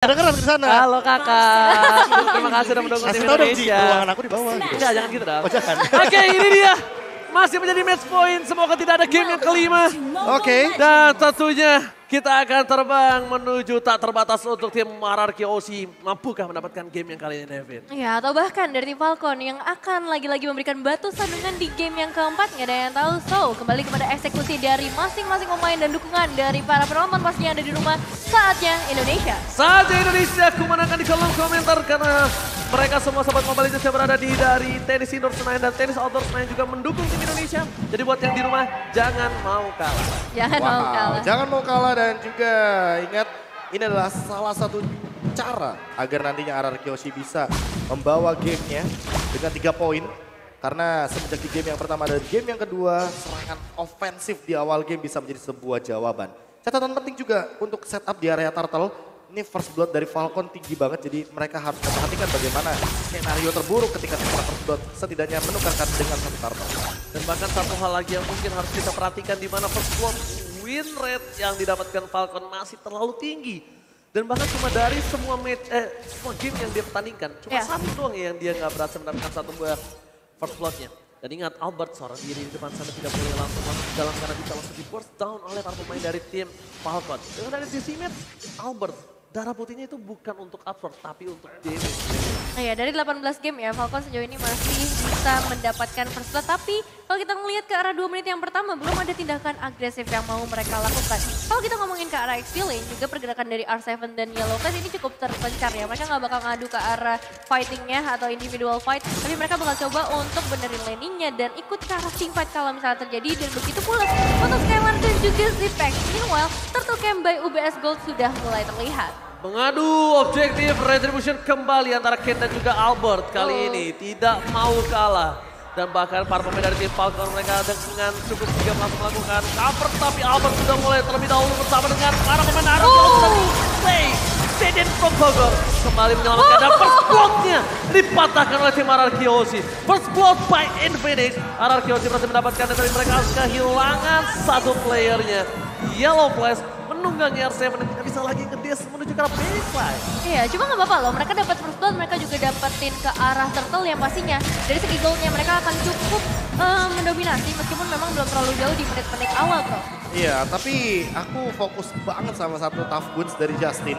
Kedengeran di sana. Halo kakak, terima kasih sudah mendukung tim Kasih tau dong Ji, Indonesia. ruangan aku di bawah. Gitu. Enggak, jangan gitu dong. Oh jangan. Oke, ini dia. Masih menjadi match point, semoga tidak ada game yang kelima. Oke. Dan tentunya kita akan terbang menuju tak terbatas untuk tim RRQ OC. Mampukah mendapatkan game yang kali ini, Devin? Ya, atau bahkan dari tim Falcon yang akan lagi-lagi memberikan batu sandungan di game yang keempat, nggak ada yang tahu. So, kembali kepada eksekusi dari masing-masing pemain dan dukungan dari para penonton pastinya ada di rumah. Saatnya Indonesia. Saatnya Indonesia kumenangkan di kolom komentar karena mereka semua sobat Mobile Legends yang berada dari tenis indoor Senayan dan tenis outdoor Senayan juga mendukung tim Indonesia. Jadi buat yang di rumah, jangan mau kalah. Jangan mau kalah. Jangan mau kalah dan juga ingat ini adalah salah satu cara agar nantinya RRQ OC bisa membawa gamenya dengan 3 poin. Karena semenjak di game yang pertama dan game yang kedua, serangan ofensif di awal game bisa menjadi sebuah jawaban. Catatan penting juga untuk setup di area turtle. Ini first blood dari Falcon tinggi banget, jadi mereka harus memperhatikan bagaimana skenario terburuk ketika first blood setidaknya menukarkan dengan satu turtle. Dan bahkan satu hal lagi yang mungkin harus kita perhatikan di mana first blood win rate yang didapatkan Falcon masih terlalu tinggi. Dan bahkan cuma dari semua semua game yang dia pertandingkan, cuma satu doang yang dia nggak berhasil mendapatkan satu buah first bloodnya. Dan ingat Albert seorang diri di depan sana tidak boleh langsung masuk ke dalam karena bisa langsung di burst down oleh para pemain dari tim Falcon. Dengan dari sisi mid, Albert darah putihnya itu bukan untuk absorb tapi untuk damage. Nah ya, dari 18 game ya, Falcon sejauh ini masih bisa mendapatkan first blood. Tapi kalau kita ngelihat ke arah 2 menit yang pertama, belum ada tindakan agresif yang mau mereka lakukan. Kalau kita ngomongin ke arah XP Lane, juga pergerakan dari R7 dan Yellowclaw ini cukup terpencar ya. Mereka nggak bakal ngadu ke arah fightingnya atau individual fight. Tapi mereka bakal coba untuk benerin laningnya dan ikut ke arah team fight kalau misalnya terjadi. Dan begitu pula untuk Skylar dan juga Zipex. Meanwhile, Turtle Camp by UBS Gold sudah mulai terlihat. Mengadu objektif retribution kembali antara Ken dan juga Albert kali ini tidak mau kalah. Dan bahkan para pemain dari tim Falcon mereka dengan cukup sigap langsung melakukan cover. Tapi Albert sudah mulai terlebih dahulu bersama dengan para pemain RRQ sudah play. Zedin from Bogor kembali menyelamatkan dan first blood-nya dipatahkan oleh tim RRQ OC. First blood by Infinix. RRQ OC berhasil mendapatkan dan tapi mereka harus kehilangan satu playernya. Yellowclaw menunggangi R7 dan tidak bisa lagi ngedes menuju ke arah baseline. Iya, cuma nggak apa-apa loh. Mereka dapat first blood, mereka juga dapetin ke arah turtle yang pastinya dari segi goldnya mereka akan cukup mendominasi meskipun memang belum terlalu jauh di menit-menit awal, bro. Iya, tapi aku fokus banget sama satu tough boots dari Justin.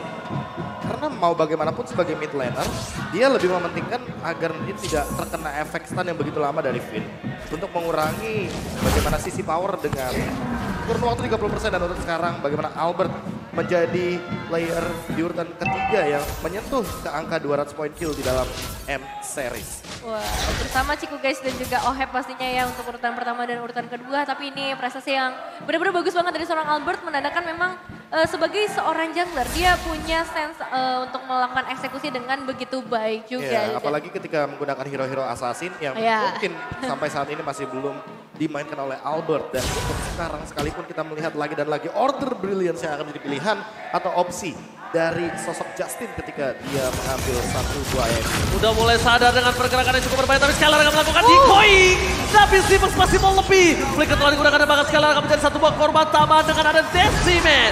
Karena mau bagaimanapun sebagai mid laner, dia lebih mementingkan agar dia tidak terkena efek stun yang begitu lama dari Finn. Untuk mengurangi bagaimana sisi power dengan kurun waktu 30% dan untuk sekarang bagaimana Albert menjadi player di urutan ketiga yang menyentuh ke angka 200 poin kill di dalam M Series. Wah, bersama Ciku guys dan juga Oheb pastinya ya untuk urutan pertama dan urutan kedua. Tapi ini prestasi yang benar-benar bagus banget dari seorang Albert, menandakan memang sebagai seorang jungler dia punya sense untuk melakukan eksekusi dengan begitu baik juga. Yeah, apalagi ketika menggunakan hero-hero assassin yang mungkin sampai saat ini masih belum dimainkan oleh Albert. Dan untuk sekarang sekalipun kita melihat lagi dan lagi order brilliance yang akan menjadi pilihan atau opsi dari sosok Justin ketika dia mengambil satu buah ini. Udah mulai sadar dengan pergerakan yang cukup berbahaya tapi Skylar akan melakukan decoy. Tapi Zipex masih mau lebih. Flicker telah digunakan dan bahkan Skylar akan menjadi satu buah korban tambahan dengan ada Deciman.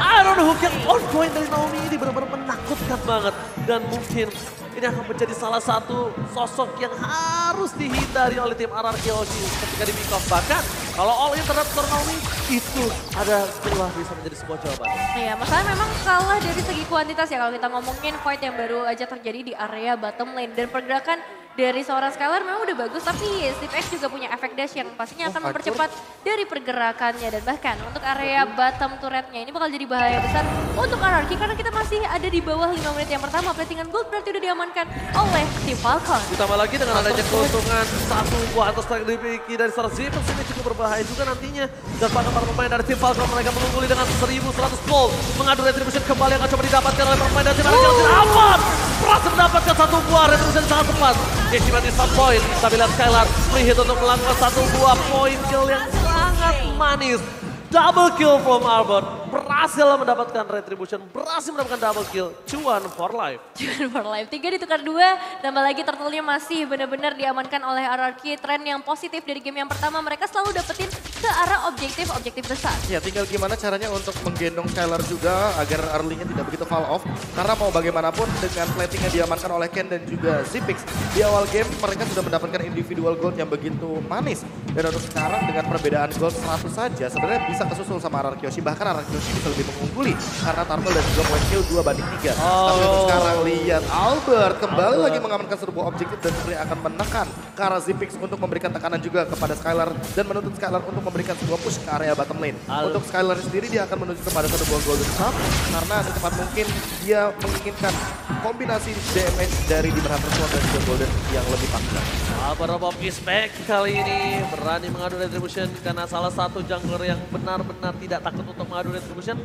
Iron Hook yang on point dari Naomi ini benar-benar menakutkan banget. Dan mungkin ini akan menjadi salah satu sosok yang harus dihindari oleh tim RRQ OC ketika di pick off. Bahkan kalau all in terhadap Naomi itu ada setelah bisa menjadi sebuah jawaban. Iya, masalah memang kalah dari segi kuantitas ya kalau kita ngomongin fight yang baru aja terjadi di area bottom lane. Dan pergerakan dari seorang Skylar memang udah bagus, tapi Zipex juga punya efek dash yang pastinya akan mempercepat dari pergerakannya. Dan bahkan untuk area bottom turretnya ini bakal jadi bahaya besar untuk RRQ karena kita masih ada di bawah 5 menit yang pertama. Platingan gold berarti udah diamankan oleh tim Falcon. Ditambah lagi dengan adanya keuntungan satu buah atas strike dimiliki dari seorang Zipex ini cukup berbahaya juga nantinya. Dan bahkan para pemain dari tim Falcon mereka mengungguli dengan 1100 gold. Mengadu retribution kembali yang akan coba didapatkan oleh pemain dari tim RRQ. Aman! Berhasil mendapatkan satu buah retribution sangat tepat. Estimasi start point, tapi lihat Skylar free hit untuk melakukan satu buah point kill yang sangat manis. Double kill from Albert. berhasil mendapatkan retribution, berhasil mendapatkan double kill, cuan for life. Cuman for life, 3 ditukar 2, tambah lagi turtle-nya masih benar-benar diamankan oleh RRQ. Tren yang positif dari game yang pertama, mereka selalu dapetin ke arah objektif besar. Ya tinggal gimana caranya untuk menggendong Skylar juga agar early-nya tidak begitu fall off. Karena mau bagaimanapun dengan plating yang diamankan oleh Ken dan juga Zipix. Di awal game mereka sudah mendapatkan individual gold yang begitu manis. Dan untuk sekarang dengan perbedaan gold 100 saja sebenarnya bisa kesusul sama RRQ. Bahkan RRQ bisa lebih mengungguli karena Turtle dan juga point kill 2-3. Tapi untuk sekarang lihat Albert kembali lagi mengamankan sebuah objektif dan sebenarnya akan menekan ke arah Zipix untuk memberikan tekanan juga kepada Skylar dan menuntut Skylar untuk memberikan sebuah push ke area bottom lane. Untuk Skylar sendiri dia akan menuju kepada satu buah golden cup karena secepat mungkin dia menginginkan kombinasi damage dari Demon Hunter Sword dan juga golden yang lebih paksa. Albert Bob is back kali ini berani mengadu retribution karena salah satu jungler yang benar-benar tidak takut untuk mengadu retribution.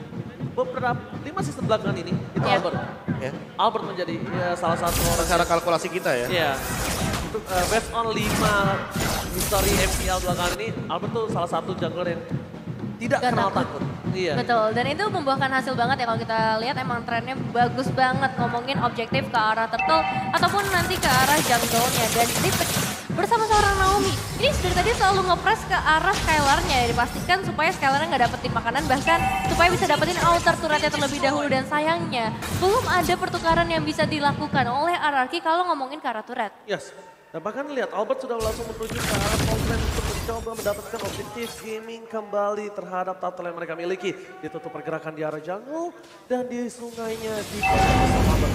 Beberapa 5 season belakangan ini itu Albert. Ya. Albert menjadi salah satu orang Secara kalkulasi kita ya. Iya. Untuk based on 5 history MPL belakangan ini, Albert tuh salah satu jungler yang tidak kenal takut. Iya. Betul, dan itu membuahkan hasil banget ya kalau kita lihat emang trennya bagus banget ngomongin objektif ke arah turtle ataupun nanti ke arah jungle-nya. Dan Zipix bersama seorang Naomi, ini dari tadi selalu nge-press ke arah Skylar-nya ya, dipastikan supaya Skylar-nya nggak dapetin makanan, bahkan supaya bisa dapetin outer turret-nya terlebih dahulu. Dan sayangnya belum ada pertukaran yang bisa dilakukan oleh RRQ kalau ngomongin ke arah turret. Yes. Dan bahkan lihat Albert sudah langsung menuju ke arah Falkland untuk mencoba mendapatkan objektif gaming kembali terhadap turtle yang mereka miliki. Ditutup pergerakan di arah jungle dan di sungainya di sama Albert.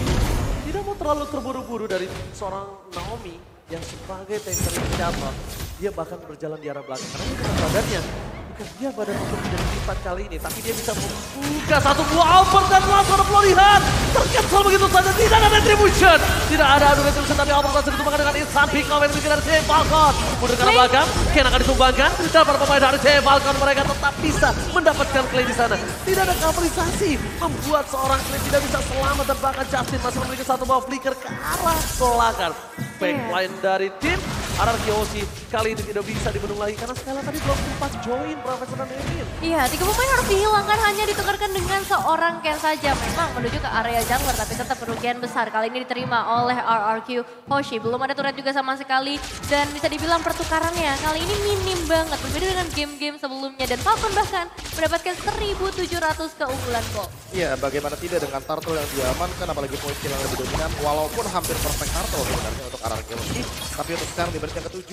Tidak mau terlalu terburu-buru dari seorang Naomi yang sebagai tanker yang jatuh. Dia bahkan berjalan di arah belakang karena itu badannya. Bukan dia badan untuk menjadi lipat kali ini, tapi dia bisa membuka satu buah Albert dan langsung ada pelarian. Tercancel begitu saja, tidak ada retribution. Tidak ada adu retribution, tapi Albert langsung ditumbangkan dengan instant pick off yang dari CM Falcon. Mundur ke arah belakang, Ken akan ditumbangkan. Dan para pemain dari CM Falcon mereka tetap bisa mendapatkan clay di sana. Tidak ada coverisasi, membuat seorang clay tidak bisa selamat dan bahkan Justin masih memiliki satu buah flicker ke arah belakang. Backline dari tim RRQ kali ini tidak bisa dibendung lagi karena Skylar tadi belum sempat join Profesor dan Emin. Iya, 3 pemain harus dihilangkan, hanya ditukarkan dengan seorang Ken saja. Memang menuju ke area jungler, tapi tetap kerugian besar. Kali ini diterima oleh RRQ Hoshi. Belum ada turret juga sama sekali. Dan bisa dibilang pertukarannya kali ini minim banget. Berbeda dengan game-game sebelumnya. Dan Falcon bahkan mendapatkan 1.700 keunggulan kok. Iya, bagaimana tidak dengan Turtle yang diamankan, apalagi point kill yang lebih dominan. Walaupun hampir perfect Turtle sebenarnya untuk RRQ Hoshi. Tapi untuk sekarang di menit yang ke-7.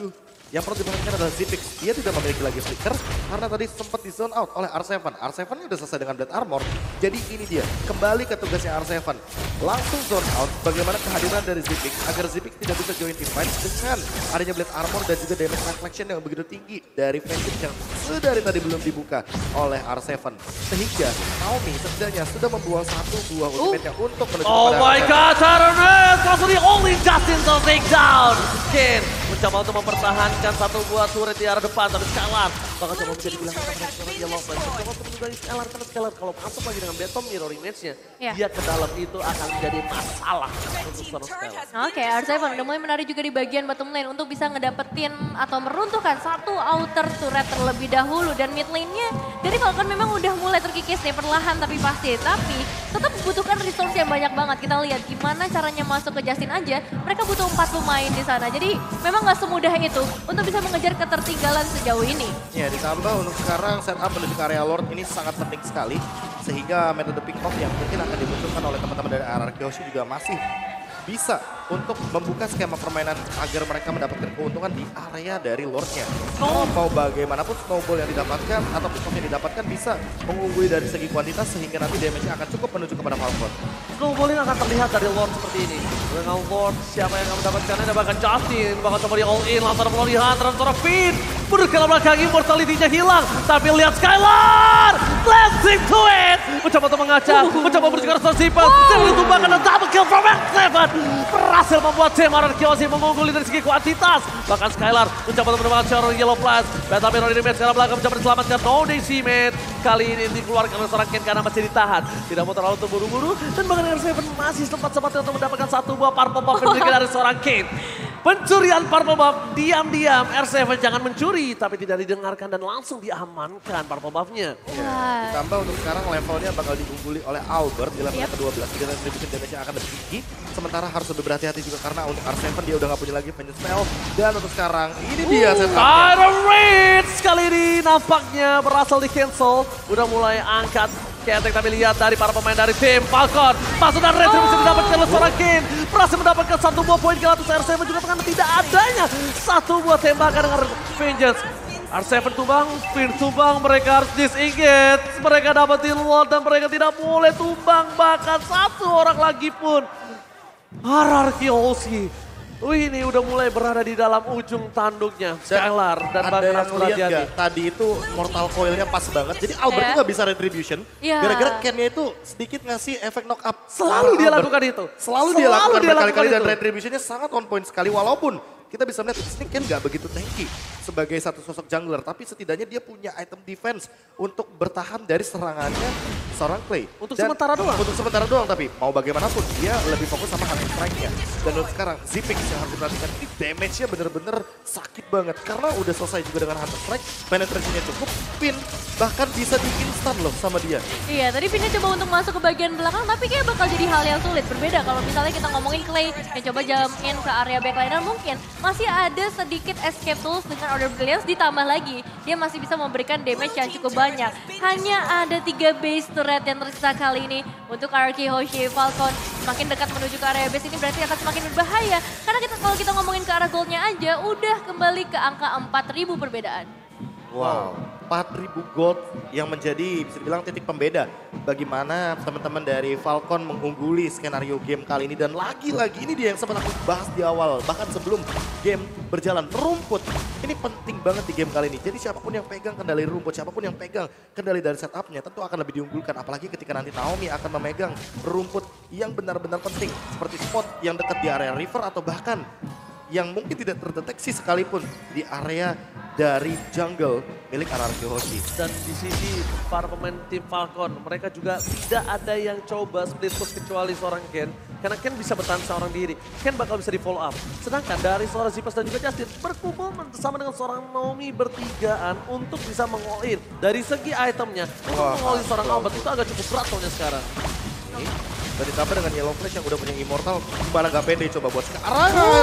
Yang perlu diperhatikan adalah Zipix. Dia tidak memiliki lagi flicker karena tadi sempat di zone out oleh R7. R7 udah selesai dengan Blade Armor. Jadi ini dia, kembali ke tugasnya R7. Langsung zone out, bagaimana kehadiran dari Zipix agar Zipix tidak bisa join team fight dengan adanya Blade Armor dan juga damage reflection yang begitu tinggi dari Phantom yang sedari tadi belum dibuka oleh R7. Sehingga Naomi setidaknya sudah membuang satu buah ultimate-nya untuk menuju Oh kepada my R7. god, Tyrannus langsung di only Justin to take down. Ken mencoba untuk mempertahankan satu buah turret di arah depan, tapi Skylar bakal coba menjadi bilang seorang Yellow Flash. Mencoba untuk menunggangi Skylar karena Skylar kalau masuk lagi dengan Betom mirror image-nya, dia ke dalam itu akan menjadi masalah untuk seorang Skylar. Oke, R7 udah mulai menarik juga di bagian bottom lane untuk bisa ngedapetin atau meruntuhkan satu outer turret terlebih dahulu. Dan mid lane-nya dari Falcon memang udah mulai terkikis nih perlahan tapi pasti. Tapi tetap membutuhkan resource yang banyak banget. Kita lihat gimana caranya masuk ke Justin aja, mereka butuh 4 pemain di sana. Jadi memang gak semudah itu untuk bisa mengejar ketertinggalan sejauh ini. Ya, ditambah untuk sekarang setup menuju ke area Lord ini sangat penting sekali. Sehingga metode pick off yang mungkin akan dimunculkan oleh teman-teman dari RRQ juga masih bisa untuk membuka skema permainan agar mereka mendapatkan keuntungan di area dari Lordnya. Mau bagaimanapun snowball yang didapatkan atau pick off yang didapatkan bisa mengungguli dari segi kuantitas sehingga nanti damage-nya akan cukup menuju kepada Falcon. Snowballing akan terlihat dari Lord seperti ini. Dengan Lord, siapa yang akan mendapatkannya? Ada bahkan Justin, bakal coba di all in, langsung ada pelarian, transfer feed. Mundur ke belakang, immortality-nya hilang. Tapi lihat Skylar, blessing to it. Mencoba untuk mengaca, mencoba menuju ke arah Zipper. Zipper ditumbangkan dan double kill from X7. Berhasil membuat tim RRQ mengungguli dari segi kuantitas. Bahkan Skylar mencoba untuk mendapatkan seorang Yellow Flash. Beta Mirror ini match ke arah belakang mencoba diselamatkan. No DC mate. Kali ini dikeluarkan oleh seorang Ken karena masih ditahan. Tidak mau terlalu terburu-buru. Dan bahkan R7 masih sempat-sempatnya untuk mendapatkan satu buah purple buff yang dari seorang Ken. Pencurian Purple Buff, diam-diam R7 jangan mencuri, tapi tidak didengarkan dan langsung diamankan Purple Buff-nya. Ya, ditambah untuk sekarang levelnya bakal diungguli oleh Albert di level ke-12 dengan retribution damage yang akan lebih tinggi. Sementara harus lebih berhati-hati juga karena untuk R7 dia udah gak punya lagi Vengeance Spell. Dan untuk sekarang ini dia setupnya. Iron Raids kali ini nampaknya berasal di cancel. Udah mulai angkat Ketek, tapi lihat dari para pemain dari tim Falcon. Masuk dan retribution didapatkan oleh seorang Kin. Berhasil mendapatkan satu buah poin ke atas R7 juga dengan tidak adanya satu buah tembakan dengan Vengeance. R7 tumbang, Finn tumbang, mereka harus disengage. Mereka dapetin Lord dan mereka tidak boleh tumbang. Bahkan satu orang lagi pun. RRQ Aussie. Wih, ini udah mulai berada di dalam ujung tanduknya. Skylar dan ada yang Bakar lihat gak? Tadi itu Mortal Coil-nya pas banget. Jadi Albert tuh gak bisa retribution. Gara-gara Ken-nya itu sedikit ngasih efek knock up. Selalu dia lakukan itu. Selalu dia lakukan berkali-kali dan retribution-nya sangat on point sekali. Walaupun kita bisa melihat di sini Ken gak begitu tanky sebagai satu sosok jungler. Tapi setidaknya dia punya item defense untuk bertahan dari serangannya seorang Clay. Untuk sementara doang? Untuk sementara doang, tapi mau bagaimanapun dia lebih fokus sama hunting strike-nya. Dan untuk sekarang Zipix yang harus diperhatikan ini damage-nya bener-bener sakit banget. Karena udah selesai juga dengan hunter strike, penetration-nya cukup, Pin bahkan bisa di-instan loh sama dia. Iya, tadi Pinnya coba untuk masuk ke bagian belakang, tapi kayak bakal jadi hal yang sulit. Berbeda kalau misalnya kita ngomongin Clay yang coba jump in ke area backliner, mungkin masih ada sedikit escape tools dengan Order Brilliance, ditambah lagi dia masih bisa memberikan damage yang cukup banyak. Hanya ada 3 base turret yang tersisa kali ini untuk RRQ Hoshi. Falcon semakin dekat menuju ke area base ini berarti akan semakin berbahaya. Karena kalau kita ngomongin ke arah goldnya aja, udah kembali ke angka 4.000 perbedaan. Wow, 4.000 gold yang menjadi bisa dibilang titik pembeda bagaimana teman-teman dari Falcon mengungguli skenario game kali ini. Dan lagi-lagi ini dia yang sempat aku bahas di awal, bahkan sebelum game berjalan. Rumput, ini penting banget di game kali ini. Jadi siapapun yang pegang kendali rumput, siapapun yang pegang kendali dari setupnya tentu akan lebih diunggulkan. Apalagi ketika nanti Naomi akan memegang rumput yang benar-benar penting. Seperti spot yang dekat di area river atau bahkan yang mungkin tidak terdeteksi sekalipun di area dari jungle milik RRQ Hoshi. Dan di sini para pemain tim Falcon, mereka juga tidak ada yang coba split push kecuali seorang Ken. Karena Ken bisa bertahan seorang diri, Ken bakal bisa di follow up. Sedangkan dari seorang Zipas dan juga Justin berkumpul bersama dengan seorang Naomi bertigaan untuk bisa meng-all-in. Dari segi itemnya, untuk meng-all-in seorang Albert itu agak cukup berat soalnya sekarang. Dan ditambah dengan Yellow Flash yang udah punya Immortal, gimana gak pede coba buat sekarang.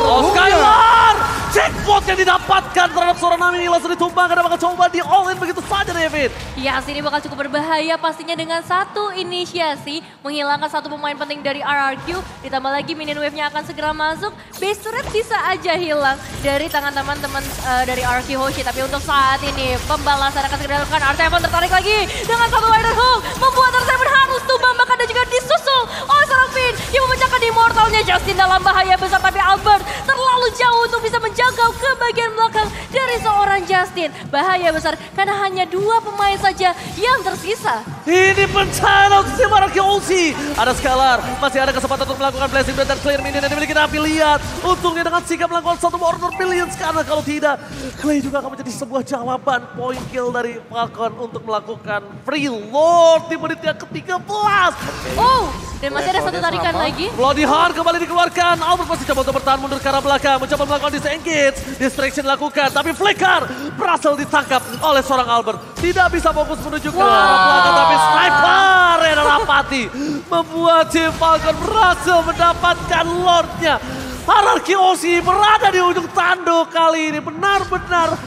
Oh, Skylar! Jackpot yang didapatkan terhadap seorang Naomi ini langsung ditumbangkan dan bakal coba di all-in begitu saja David. Ya, sini bakal cukup berbahaya pastinya dengan satu inisiasi menghilangkan satu pemain penting dari RRQ. Ditambah lagi minion wave-nya akan segera masuk. Base turret bisa aja hilang dari tangan teman-teman dari RRQ Hoshi. Tapi untuk saat ini pembalasan akan segera dilakukan. R7 tertarik lagi dengan satu Rider Hook. Membuat R7 harus tumbang bahkan dan juga disusul oleh seorang Finn yang memecahkan Immortalnya. Justin dalam bahaya besar tapi Albert terlalu jauh untuk bisa menjangkau ke bagian belakang dari seorang Justin. Bahaya besar karena hanya 2 pemain saja yang tersisa. Ini pencahayaan untuk tim RRQ Aussie. Ada Skylar, masih ada kesempatan untuk melakukan blessing dan clear minion yang dimiliki. Tapi lihat, untungnya dengan sigap melakukan satu Order Billions. Karena kalau tidak, Clay juga akan menjadi sebuah jawaban point kill dari Falcon untuk melakukan free Lord di menit yang ke-13. Oh, dan masih ada satu tarikan lagi. Bloody Heart kembali dikeluarkan. Albert masih coba untuk bertahan mundur ke arah belakang. Mencoba melakukan disengage. Distraction dilakukan. Tapi Flicker berhasil ditangkap oleh seorang Albert. Tidak bisa fokus menuju ke arah belakang. Tapi sniper yang rapati membuat tim Falcon berhasil mendapatkan Lordnya. RRQ Aussie berada di ujung tanduk kali ini. Benar-benar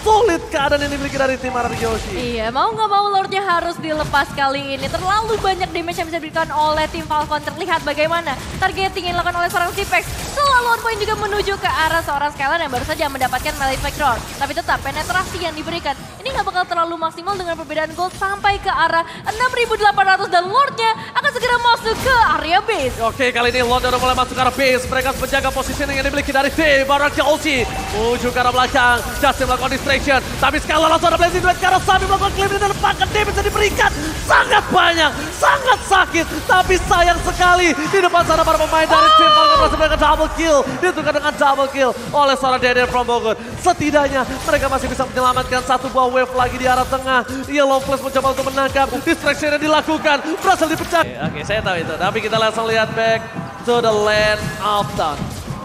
sulit keadaan yang dimiliki dari tim RRQ Aussie. Iya, mau nggak mau Lordnya harus dilepas kali ini. Terlalu banyak damage yang bisa diberikan oleh tim Falcon. Terlihat bagaimana targeting yang dilakukan oleh seorang Zipex. Selalu on point juga menuju ke arah seorang Skylar yang baru saja mendapatkan melee factor. Tapi tetap penetrasi yang diberikan ini nggak bakal terlalu maksimal dengan perbedaan gold sampai ke arah 6.800 dan Lordnya akan segera masuk ke area base. Oke, kali ini Lord udah mulai masuk ke arah base. Mereka menjaga positioning yang dimiliki dari tim RRQ Aussie. Menuju ke arah belakang. Justin melakukan distraction. Tapi Skylar langsung ada blazing duet ke arah Sami melakukan claim dan lepaskan damage yang diberikan. Sangat banyak, sangat sakit. Tapi sayang sekali di depan sana para pemain dari tim Falcon berhasil melakukan double kill. Ditukar dengan double kill oleh seorang Daniel from Bogor. Setidaknya mereka masih bisa menyelamatkan satu buah wave lagi di arah tengah. Yellow Flash mencoba untuk menangkap. Distraction yang dilakukan. Berhasil dipecah. Oke, saya tahu itu. Tapi kita langsung lihat back to the land of town.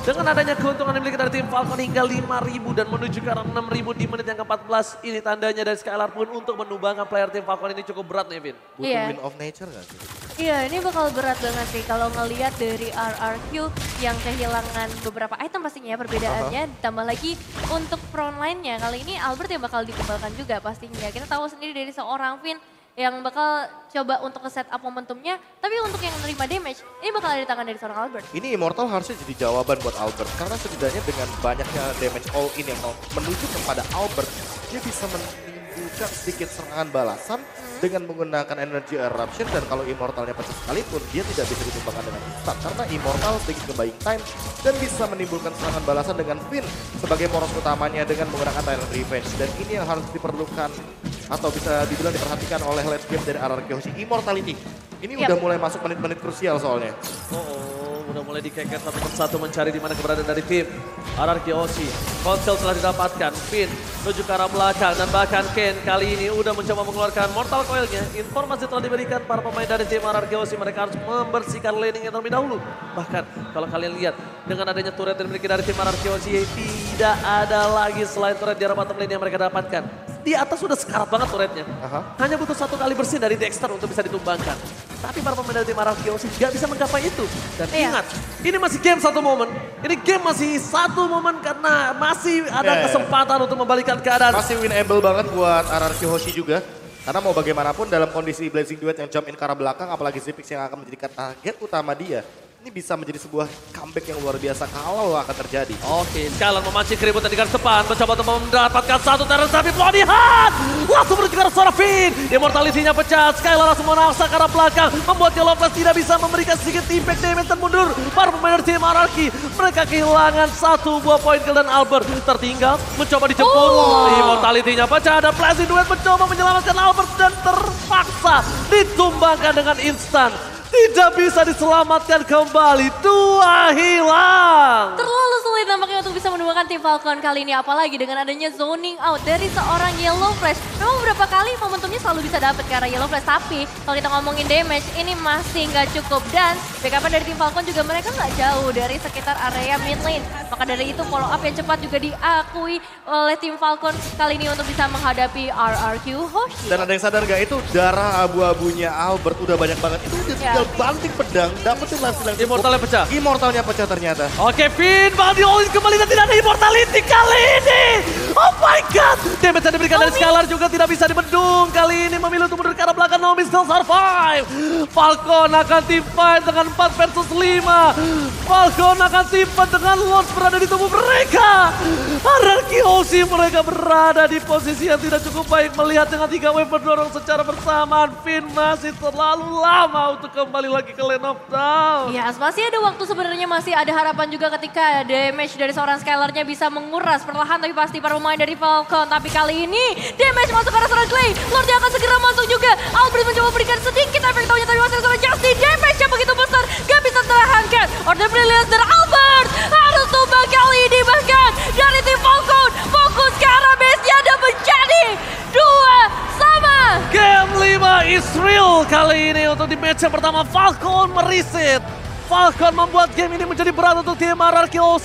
Dengan adanya keuntungan yang dimiliki dari tim Falcon hingga 5.000 dan menuju ke arah 6.000 di menit yang ke-14. Ini tandanya dari Skylar pun untuk menumbangkan player tim Falcon ini cukup berat nih, Vin. Butuh Iya. win of nature gak sih? Iya, ini bakal berat banget sih kalau ngelihat dari RRQ yang kehilangan beberapa item pastinya ya perbedaannya. Ditambah lagi untuk front line-nya kali ini Albert yang bakal dikembangkan juga pastinya. Kita tahu sendiri dari seorang Vin yang bakal coba untuk nge-set up momentumnya. Tapi untuk yang menerima damage, ini bakal ada di tangan dari seorang Albert. Ini Immortal harusnya jadi jawaban buat Albert. Karena setidaknya dengan banyaknya damage all in yang menuju kepada Albert, dia bisa menimbulkan sedikit serangan balasan dengan menggunakan energy eruption. Dan kalau Immortalnya pecah sekalipun, dia tidak bisa ditumbangkan dengan instan. Karena Immortal sedikit nge-buying time dan bisa menimbulkan serangan balasan dengan Finn sebagai poros utamanya dengan menggunakan Tyrant Revenge. Dan ini yang harus diperlukan atau bisa dibilang diperhatikan oleh late game dari RRQ Hoshi. Immortality. Ini udah mulai masuk menit-menit krusial soalnya. Udah mulai dikeket satu persatu mencari di mana keberadaan dari tim RRQ Hoshi. Konsel telah didapatkan, Finn menuju ke arah belakang dan bahkan Ken kali ini udah mencoba mengeluarkan Mortal Coil-nya. Informasi telah diberikan para pemain dari tim RRQ Hoshi, mereka harus membersihkan laning terlebih dahulu. Bahkan kalau kalian lihat dengan adanya turret yang dimiliki dari tim RRQ Hoshi, tidak ada lagi selain turret di arah bottom lane yang mereka dapatkan. Di atas sudah sekarat banget turretnya. Hanya butuh satu kali bersih dari Dexter untuk bisa ditumbangkan. Tapi para pemain dari tim RRQ Hoshi gak bisa menggapai itu. Dan ingat, ini masih game satu momen. Ini game masih satu momen karena masih ada kesempatan untuk membalikan keadaan. Masih winnable banget buat RRQ Hoshi juga. Karena mau bagaimanapun dalam kondisi Blazing Duet yang jump in ke arah belakang, apalagi Zipix yang akan menjadikan target utama dia. Ini bisa menjadi sebuah comeback yang luar biasa kalau akan terjadi. Oke, Skylar memancing keributan di garis depan. Mencoba untuk mendapatkan satu terus tapi Bloody Hand langsung menuju ke arah seorang Finn. Immortality-nya pecah. Skylar langsung menaksa ke arah belakang. Membuat Yellow Flash tidak bisa memberikan sedikit impact damage dan mundur. Para pemain dari tim RRQ. Mereka kehilangan satu buah poin kill dan Albert tertinggal. Mencoba dijemput. Immortality-nya pecah. Dan Blazing Duet mencoba menyelamatkan Albert dan terpaksa ditumbangkan dengan instan. Tidak bisa diselamatkan kembali, dua hilang. Terlalu sulit nampaknya untuk bisa menemukan tim Falcon kali ini. Apalagi dengan adanya zoning out dari seorang Yellow Flash. Memang beberapa kali momentumnya selalu bisa dapat ke arah Yellow Flash. Tapi kalau kita ngomongin damage, ini masih nggak cukup. Dan backup dari tim Falcon juga mereka nggak jauh dari sekitar area mid lane. Maka dari itu follow up yang cepat juga diakui oleh tim Falcon kali ini untuk bisa menghadapi RRQ Hoshi. Dan ada yang sadar gak itu darah abu-abunya Albert udah banyak banget. Itu udah tinggal banting pedang, dapetin langsung yang Immortalnya pecah. Immortalnya pecah ternyata. Oke, Finn bakal di-all-in kembali dan tidak ada immortality kali ini. Oh my god. Damage yang diberikan dari Skylar juga tidak bisa dibendung. Kali ini memilih untuk mundur ke arah belakang. Nomi still survive. Falcon akan team fight dengan 4 versus 5. Falcon akan team fight dengan Lord berada di tubuh mereka. RRQ Hoshi mereka berada di posisi yang tidak cukup baik. Melihat dengan 3 wave berdorong secara bersamaan. Finn masih terlalu lama untuk kembali lagi ke lane of down. Ya, masih ada waktu sebenarnya, masih ada harapan juga ketika damage dari seorang Skylar-nya bisa menguras perlahan tapi pasti para pemain dari Falcon. Tapi kali ini damage masuk ke arah seorang Clay. Lordnya akan segera masuk juga. Albert mencoba berikan sedikit efek taunya tapi masih seorang Justin. Damage yang begitu besar gak bisa tertahankan. Order Brilliance dari Albert harus tumbang kali ini, bahkan dari tim Falcon fokus ke arah base-nya dan menjadi 2-2. Game 5 is real kali ini untuk di match yang pertama. Falcon meriset. Falcon membuat game ini menjadi berat untuk tim RRQ Hoshi.